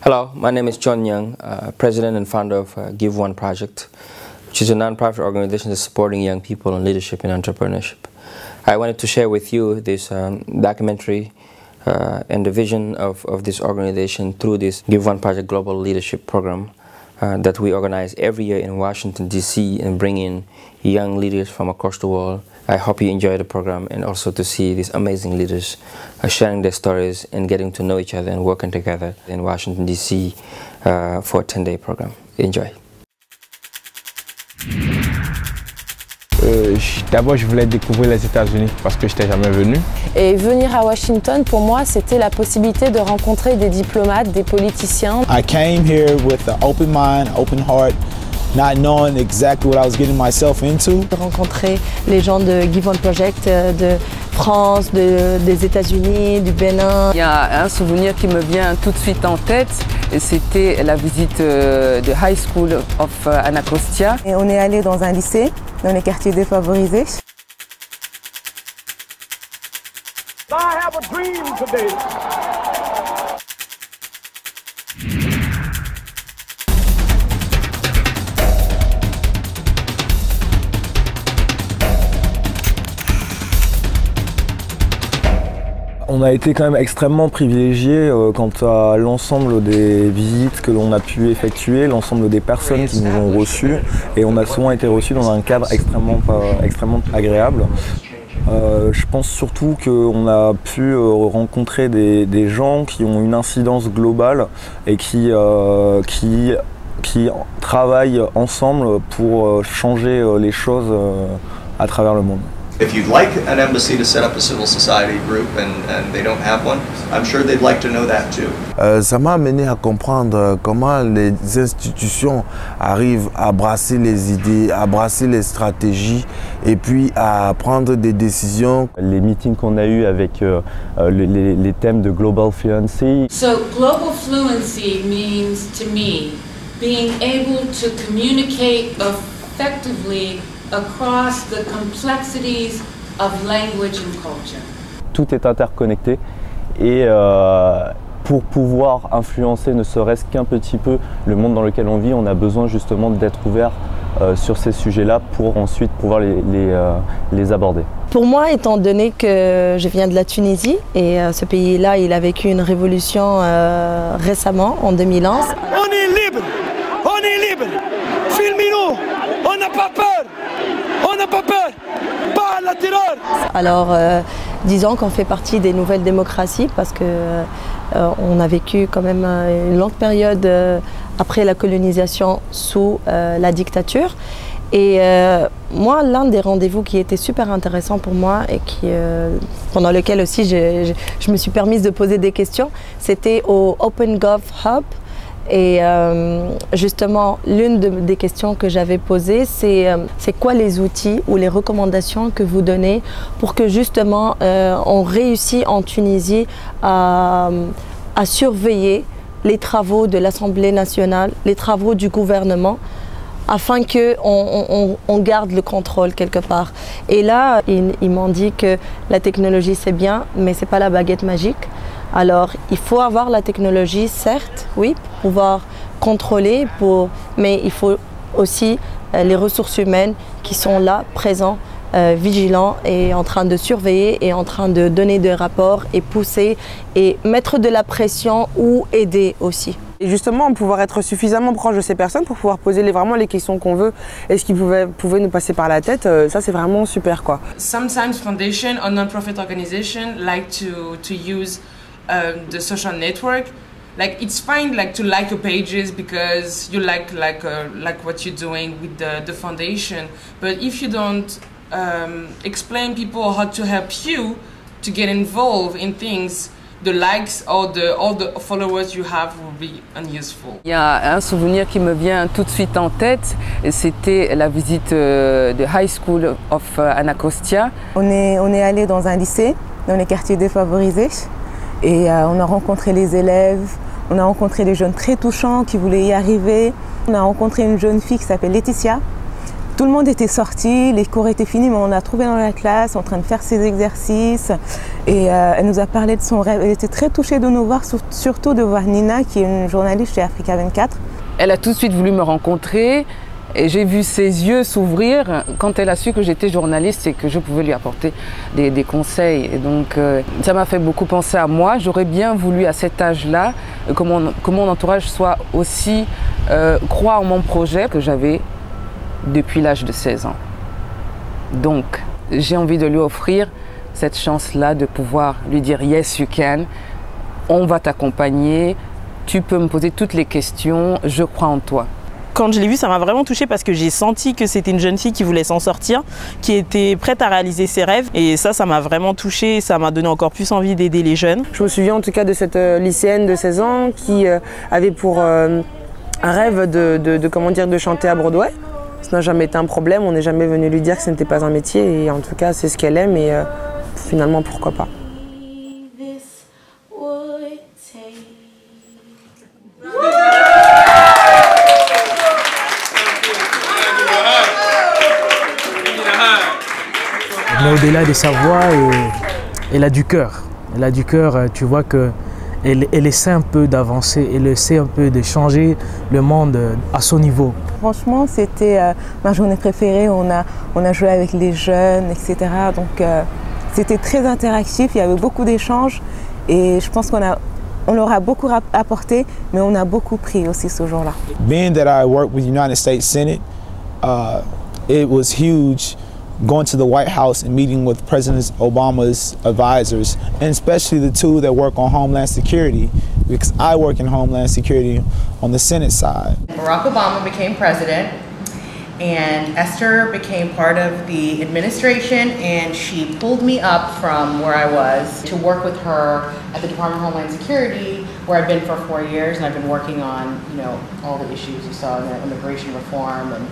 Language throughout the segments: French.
Hello, my name is John Young, President and founder of Give One Project, which is a non-profit organization that's supporting young people in leadership and entrepreneurship. I wanted to share with you this documentary and the vision of this organization through this Give One Project Global Leadership Program that we organize every year in Washington, D.C. and bring in young leaders from across the world. I hope you enjoy the program and also to see these amazing leaders sharing their stories and getting to know each other and working together in Washington, D.C. For a 10-day program. Enjoy. D'abord, je voulais découvrir les États-Unis parce que je n'étais jamais venu. Et venir à Washington, pour moi, c'était la possibilité de rencontrer des diplomates, des politiciens. I came here with an open mind, open heart, not knowing exactly what I was getting myself into. De rencontrer les gens de Give One Project, de France, des États-Unis, du Bénin. Il y a un souvenir qui me vient tout de suite en tête, et c'était la visite de High School of Anacostia. Et on est allé dans un lycée, dans les quartiers défavorisés. I have a dream today. On a été quand même extrêmement privilégiés quant à l'ensemble des visites que l'on a pu effectuer, l'ensemble des personnes qui nous ont reçus, et on a souvent été reçus dans un cadre extrêmement agréable. Je pense surtout qu'on a pu rencontrer des gens qui ont une incidence globale et qui travaillent ensemble pour changer les choses à travers le monde. If you'd like an embassy to set up a civil society group and they don't have one, I'm sure they'd like to know that too. Ça m'a amené à comprendre comment les institutions arrivent à brasser les idées, à brasser les stratégies et puis à prendre des décisions. Les meetings qu'on a eus avec les thèmes de Global Fluency. So global fluency means to me being able to communicate effectively across the complexities of language and culture. Tout est interconnecté et pour pouvoir influencer ne serait-ce qu'un petit peu le monde dans lequel on vit, on a besoin justement d'être ouvert sur ces sujets-là pour ensuite pouvoir les aborder. Pour moi, étant donné que je viens de la Tunisie et ce pays-là, il a vécu une révolution récemment, en 2011. On est libre! On est libre! Filmez-nous! On n'a pas peur! On n'a pas peur, pas la terreur. Alors, disons qu'on fait partie des nouvelles démocraties parce que on a vécu quand même une longue période après la colonisation sous la dictature. Et moi, l'un des rendez-vous qui était super intéressant pour moi et pendant lequel aussi je me suis permise de poser des questions, c'était au OpenGov Hub. Et justement, l'une des questions que j'avais posées, c'est quoi les outils ou les recommandations que vous donnez pour que justement on réussisse en Tunisie à surveiller les travaux de l'Assemblée nationale, les travaux du gouvernement, afin qu'on garde le contrôle quelque part. Et là, ils m'ont dit que la technologie c'est bien, mais c'est pas la baguette magique. Alors, il faut avoir la technologie, certes, oui, pour pouvoir contrôler, mais il faut aussi les ressources humaines qui sont là, présents, vigilants et en train de surveiller et en train de donner des rapports et pousser et mettre de la pression ou aider aussi. Et justement, pouvoir être suffisamment proche de ces personnes pour pouvoir poser vraiment les questions qu'on veut et ce qui pouvait nous passer par la tête, ça c'est vraiment super quoi. Sometimes foundation or non-profit organization like to use the social network. Like it's fine like to like your pages because you like what you're doing with the foundation, but if you don't explain people how to help you to get involved in things, the likes or all the followers you have will be unuseful. Il y a un souvenir qui me vient tout de suite en tête, et c'était la visite de High School of Anacostia. On est allé dans un lycée, dans les quartiers défavorisés, et on a rencontré les élèves, on a rencontré des jeunes très touchants qui voulaient y arriver. On a rencontré une jeune fille qui s'appelle Laetitia. Tout le monde était sorti, les cours étaient finis, mais on l'a trouvée dans la classe en train de faire ses exercices. Et elle nous a parlé de son rêve. Elle était très touchée de nous voir, surtout de voir Nina, qui est une journaliste chez Africa 24. Elle a tout de suite voulu me rencontrer et j'ai vu ses yeux s'ouvrir quand elle a su que j'étais journaliste et que je pouvais lui apporter des conseils. Et donc ça m'a fait beaucoup penser à moi. J'aurais bien voulu à cet âge-là que mon entourage soit aussi croit en mon projet que j'avais depuis l'âge de 16 ans. Donc j'ai envie de lui offrir cette chance-là de pouvoir lui dire « Yes, you can, on va t'accompagner, tu peux me poser toutes les questions, je crois en toi ». Quand je l'ai vue, ça m'a vraiment touchée parce que j'ai senti que c'était une jeune fille qui voulait s'en sortir, qui était prête à réaliser ses rêves. Et ça m'a vraiment touchée, ça m'a donné encore plus envie d'aider les jeunes. Je me souviens en tout cas de cette lycéenne de 16 ans qui avait pour un rêve de chanter à Broadway. Ça n'a jamais été un problème, on n'est jamais venu lui dire que ce n'était pas un métier et en tout cas c'est ce qu'elle aime et finalement pourquoi pas. Mais au-delà de sa voix, elle a du cœur. Elle a du cœur, tu vois qu'elle essaie un peu d'avancer, elle essaie un peu de changer le monde à son niveau. Franchement, c'était ma journée préférée. On a joué avec les jeunes, etc. Donc c'était très interactif, il y avait beaucoup d'échanges et je pense on leur a beaucoup apporté, mais on a beaucoup pris aussi ce jour-là. Being that I work with United States Senate, it was huge going to the White House and meeting with President Obama's advisors, and especially the two that work on Homeland Security, because I work in Homeland Security on the Senate side. Barack Obama became president, and Esther became part of the administration, and she pulled me up from where I was to work with her at the Department of Homeland Security, where I've been for 4 years, and I've been working on, all the issues you saw in the immigration reform and,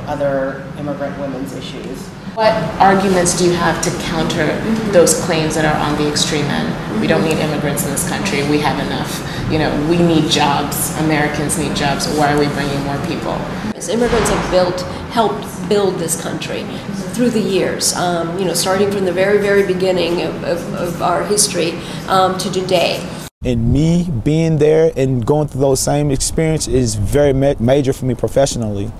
other immigrant women's issues. What arguments do you have to counter those claims that are on the extreme end? We don't need immigrants in this country. We have enough. We need jobs. Americans need jobs. Why are we bringing more people? As immigrants have helped build this country through the years, starting from the very, very beginning of our history to today. And me being there and going through those same experiences is very major for me professionally.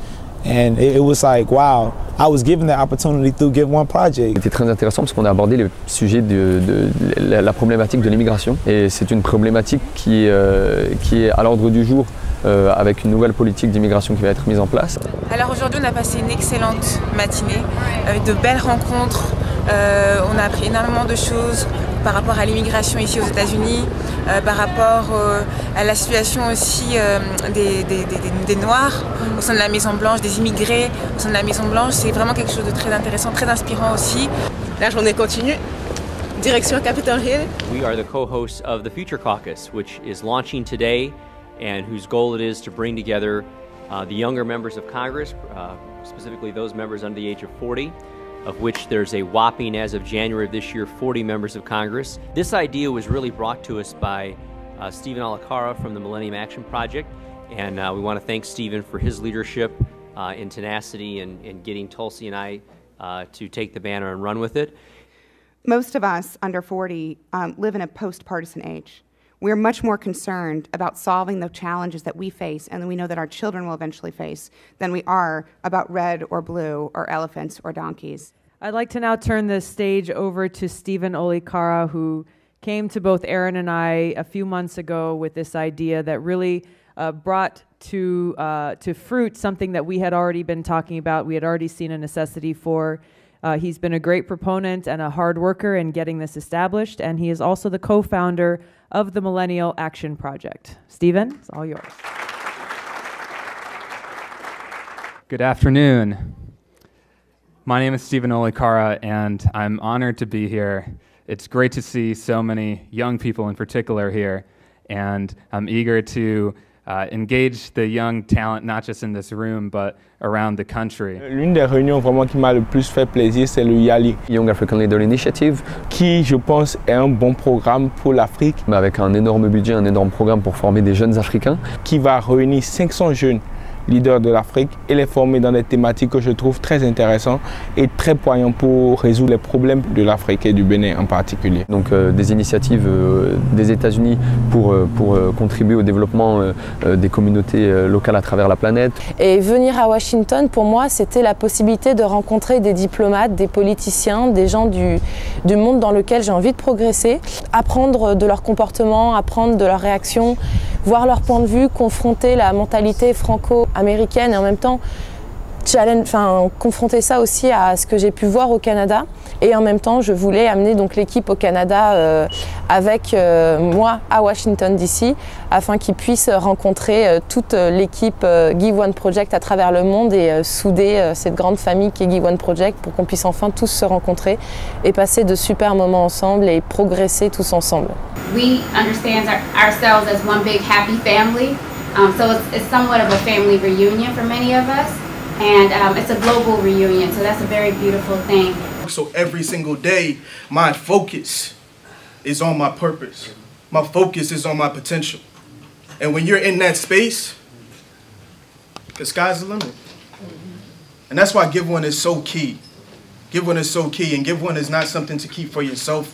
And it was like, wow, I was given the opportunity through Give One Project. C'était très intéressant parce qu'on a abordé le sujet de la problématique de l'immigration. Et c'est une problématique qui est à l'ordre du jour avec une nouvelle politique d'immigration qui va être mise en place. Alors aujourd'hui, on a passé une excellente matinée avec de belles rencontres. On a appris énormément de choses par rapport à l'immigration ici aux États-Unis, par rapport à la situation aussi des Noirs au sein de la Maison Blanche, des immigrés au sein de la Maison Blanche. C'est vraiment quelque chose de très intéressant, très inspirant aussi. La journée continue. Direction Capitol Hill. We are the co-hosts of the Future Caucus, which is launching today and whose goal it is to bring together the younger members of Congress, specifically those members under the age of 40. Of which there's a whopping, as of January of this year, 40 members of Congress. This idea was really brought to us by Stephen Alacara from the Millennium Action Project, and we want to thank Stephen for his leadership and tenacity in getting Tulsi and I to take the banner and run with it. Most of us under 40 live in a post-partisan age. We're much more concerned about solving the challenges that we face and we know that our children will eventually face than we are about red or blue or elephants or donkeys. I'd like to now turn the stage over to Stephen Olikara, who came to both Aaron and I a few months ago with this idea that really brought to fruit something that we had already been talking about, we had already seen a necessity for. He's been a great proponent and a hard worker in getting this established, and he is also the co-founder of the Millennial Action Project. Stephen, it's all yours. Good afternoon. My name is Stephen Olikara, and I'm honored to be here. It's great to see so many young people in particular here, and I'm eager to engage the young talent, not just in this room, but around the country. L'une des réunions vraiment qui m'a le plus fait plaisir, c'est le YALI. Young African Leader Initiative. Qui, je pense, est un bon programme pour l'Afrique. Avec un énorme budget, un énorme programme pour former des jeunes Africains. Qui va réunir 500 jeunes leaders de l'Afrique et les former dans des thématiques que je trouve très intéressantes et très poignantes pour résoudre les problèmes de l'Afrique et du Bénin en particulier. Donc des initiatives des États-Unis pour contribuer au développement des communautés locales à travers la planète. Et venir à Washington, pour moi, c'était la possibilité de rencontrer des diplomates, des politiciens, des gens du monde dans lequel j'ai envie de progresser, apprendre de leur comportement, apprendre de leurs réactions, voir leur point de vue, confronter la mentalité franco-américaine et en même temps confronter ça aussi à ce que j'ai pu voir au Canada. Et en même temps, je voulais amener donc l'équipe au Canada avec moi à Washington DC afin qu'ils puissent rencontrer toute l'équipe Give One Project à travers le monde et souder cette grande famille qui est Give One Project pour qu'on puisse enfin tous se rencontrer et passer de super moments ensemble et progresser tous ensemble. We understand ourselves as one big happy family, so it's somewhat of a family reunion for many of us. And it's a global reunion, so that's a very beautiful thing. So every single day, my focus is on my purpose. My focus is on my potential. And when you're in that space, the sky's the limit. And that's why Give One is so key. Give One is so key, and Give One is not something to keep for yourself.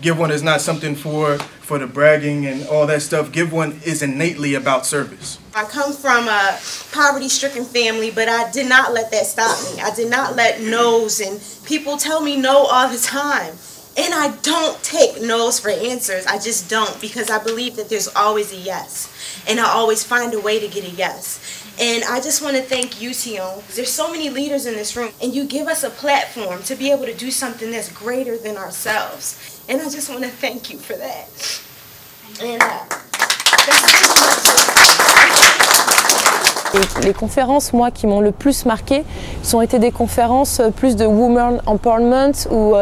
Give One is not something for the bragging and all that stuff. Give One is innately about service. I come from a poverty-stricken family, but I did not let that stop me. I did not let no's, and people tell me no all the time. And I don't take no's for answers. I just don't, because I believe that there's always a yes. And I always find a way to get a yes. And I just want to thank you, Tion. There's so many leaders in this room, and you give us a platform to be able to do something that's greater than ourselves. And I just want to thank you for that. And Les conférences, moi, qui m'ont le plus marqué, ont été des conférences plus de Women Empowerment où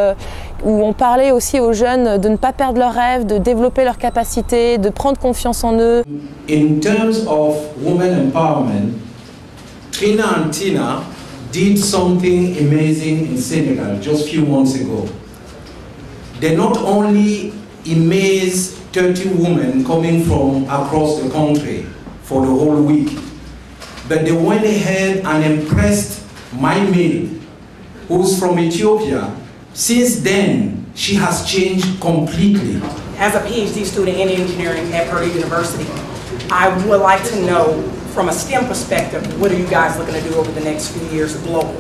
on parlait aussi aux jeunes de ne pas perdre leurs rêves, de développer leurs capacités, de prendre confiance en eux. In terms of women empowerment, Trina and Tina did something amazing in Senegal just a few months ago. They not only amazed 30 women coming from across the country for the whole week, but they went ahead and impressed my maid, who's from Ethiopia. Since then, she has changed completely. As a PhD student in engineering at Purdue University, I would like to know, from a STEM perspective, what are you guys looking to do over the next few years globally?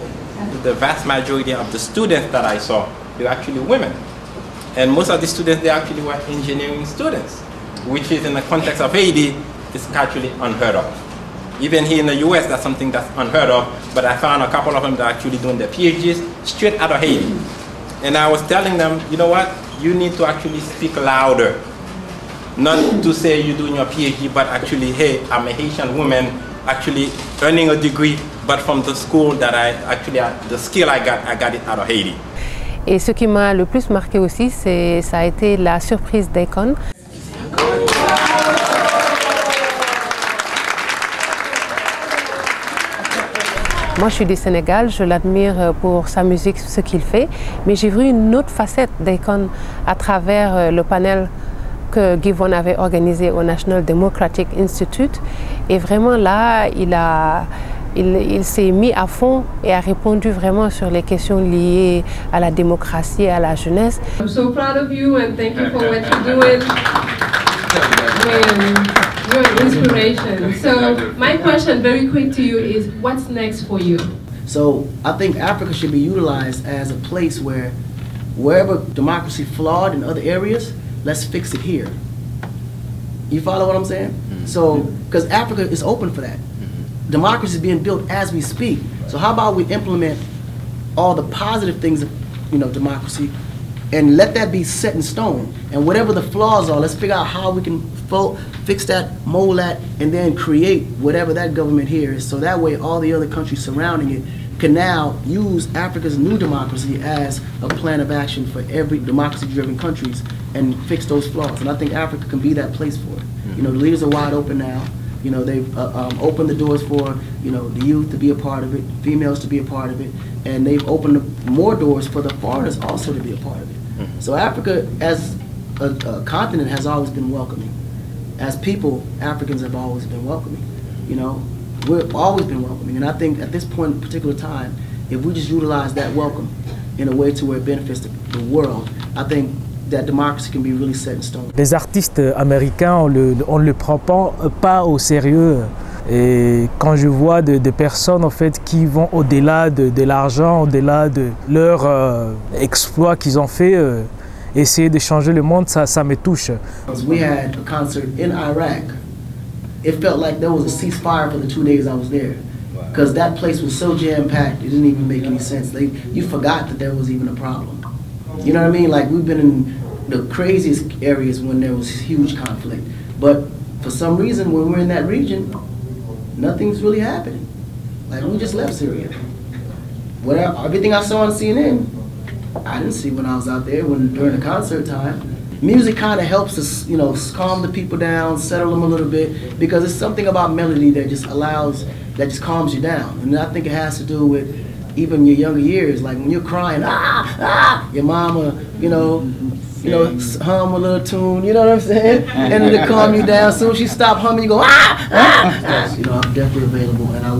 The vast majority of the students that I saw, they're actually women. And most of the students, they actually were engineering students, which is in the context of Haiti, is actually unheard of. Even here in the US, that's something that's unheard of, but I found a couple of them that are actually doing their PhDs straight out of Haiti. And I was telling them, you know what, you need to actually speak louder. Not to say you're doing your PhD, but actually, hey, I'm a Haitian woman, actually earning a degree, but from the school that the skill I got it out of Haiti. Et ce qui m'a le plus marqué aussi, ça a été la surprise d'Akon. Moi, je suis du Sénégal, je l'admire pour sa musique, ce qu'il fait, mais j'ai vu une autre facette d'Akon à travers le panel que Give One avait organisé au National Democratic Institute. Et vraiment là, il s'est mis à fond et a répondu vraiment sur les questions liées à la démocratie et à la jeunesse. I'm so proud of you and thank you for what you're doing. You're an inspiration. So my question very quick to you is, what's next for you? So I think Africa should be utilized as a place where wherever democracy flawed in other areas, let's fix it here. You follow what I'm saying? Mm-hmm. So, because Africa is open for that. Mm-hmm. Democracy is being built as we speak. So how about we implement all the positive things of, democracy and let that be set in stone. And whatever the flaws are, let's figure out how we can fix that, mold that, and then create whatever that government here is. So that way all the other countries surrounding it can now use Africa's new democracy as a plan of action for every democracy-driven countries and fix those flaws. And I think Africa can be that place for it. Mm-hmm. The leaders are wide open now. They've opened the doors for, the youth to be a part of it, females to be a part of it, and they've opened more doors for the foreigners also to be a part of it. Mm-hmm. So Africa, as a continent, has always been welcoming. As people, Africans have always been welcoming. We've always been welcoming, and I think at this point, in particular time, if we just utilize that welcome in a way to where it benefits the world, I think that democracy can be really set in stone. Les artistes américains, on ne le prend pas au sérieux. Et quand je vois des personnes en fait, qui vont au-delà de l'argent, au-delà de leur exploit qu'ils ont fait, essayer de changer le monde, ça me touche. We had a concert in Iraq. It felt like there was a ceasefire for the 2 days I was there. Because that place was so jam-packed, it didn't even make any sense. You forgot that there was even a problem. You know what I mean? Like, we've been in the craziest areas when there was huge conflict. But for some reason, when we're in that region, nothing's really happening. Like, we just left Syria. Everything I saw on CNN, I didn't see when I was out there during the concert time. Music kind of helps us, you know, calm the people down, settle them a little bit, because it's something about melody that just calms you down. And I think it has to do with even your younger years, like when you're crying, your mama, you know, hum a little tune, you know what I'm saying? And to calm you down. As soon as you stop humming, you go, You know, I'm definitely available, and I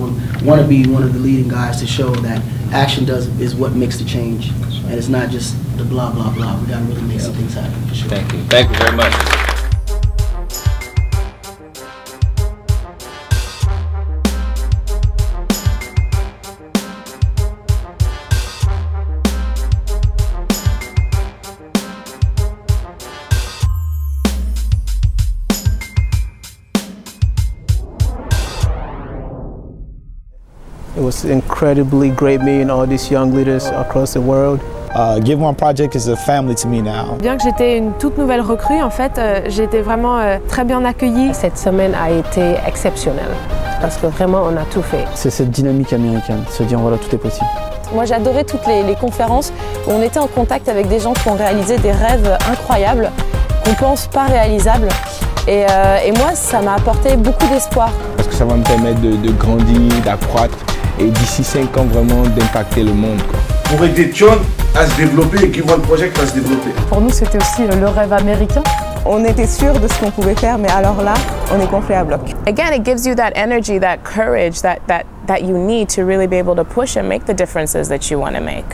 want to be one of the leading guys to show that action is what makes the change, and it's not just the blah, blah, blah. We got to really make some things happen, for sure. Thank you. Thank you very much. It was incredibly great meeting all these young leaders across the world. Give One Project is a family to me now. Bien que j'étais une toute nouvelle recrue, en fait, j'ai été vraiment très bien accueillie. Cette semaine a été exceptionnelle parce que vraiment on a tout fait. C'est cette dynamique américaine, se dire voilà, tout est possible. Moi j'ai adoré toutes les conférences où on était en contact avec des gens qui ont réalisé des rêves incroyables, qu'on pense pas réalisables. Et moi ça m'a apporté beaucoup d'espoir. Parce que ça va me permettre de grandir, d'accroître et d'ici 5 ans vraiment d'impacter le monde, quoi. Pour aider John à se développer et Give One Project à se développer. Pour nous c'était aussi le rêve américain. On était sûr de ce qu'on pouvait faire, mais alors là, on est gonflé à bloc. Again, it gives you that energy, that courage that you need to really be able to push and make the differences that you want to make.